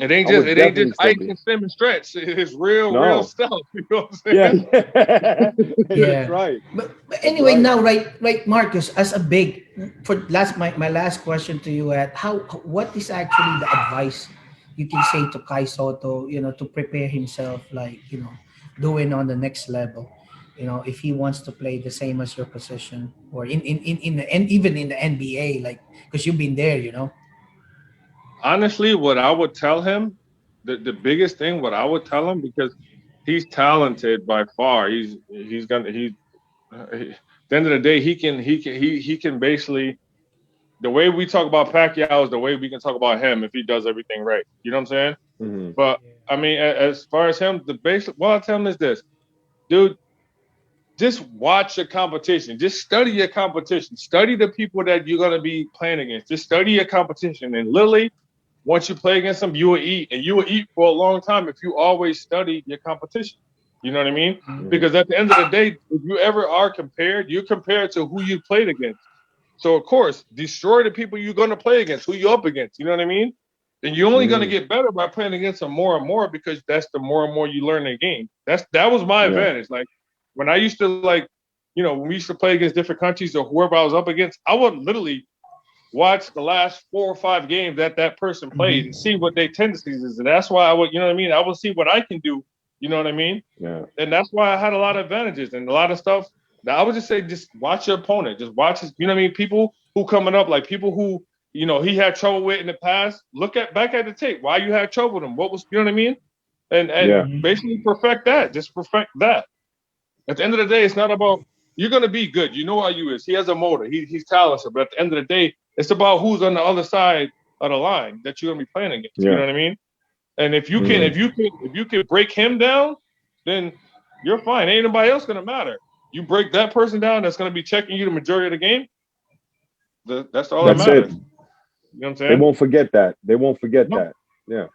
It ain't just ice and stem and stretch. It's real No. stuff. You know what I'm Yeah. saying? That's Yeah. right. But That's anyway, right. now, right, Marcus, as a big for last my last question to you at how what is actually the advice you can say to Kai Soto, to prepare himself, like, doing on the next level, if he wants to play the same as your position, or in the, and even in the NBA, like, because you've been there. Honestly, what I would tell him, the biggest thing, what I would tell him, because he's talented by far. At the end of the day, he can basically, the way we talk about Pacquiao is the way we can talk about him if he does everything right. You know what I'm saying? Hmm. But I mean, as far as him, the basic, what I tell him is this, dude. Just watch your competition. Just study your competition. Study the people that you're gonna be playing against. Just study your competition, and literally, once you play against them, you will eat, and you will eat for a long time if you always study your competition. You know what I mean? Mhm. Hmm. Because at the end of the day, if you ever are compared, you're compared to who you played against. So of course, destroy the people you're gonna play against, who you're up against. You know what I mean? And you're only gonna Hmm. get better by playing against them more and more, because that's the more and more you learn the game. That was my Yeah. advantage. Like when I used to when we used to play against different countries or whoever I was up against, I would literally watch the last 4 or 5 games that that person played and Mhm. see what their tendencies is. And that's why I would, you know what I mean? I would see what I can do. You know what I mean? Yeah. And that's why I had a lot of advantages and a lot of stuff. Now I would just say, just watch your opponent. Just watch his, you know what I mean? People who coming up, like people who, he had trouble with in the past. Look at back at the tape. Why you had trouble with him? What was, you know what I mean? And Yeah. Mhm. basically perfect that. Just perfect that. At the end of the day, it's not about you're gonna be good. You know how you is. He has a motor. He's talented. But at the end of the day, it's about who's on the other side of the line that you're gonna be playing against. You know Yeah. what I mean? And if you can, Hmm. if you can break him down, then you're fine. Ain't nobody else gonna matter. You break that person down, that's gonna be checking you the majority of the game. That's all that That's it. matters. You know what I'm They saying? won't forget that. They won't forget No, that. Yeah.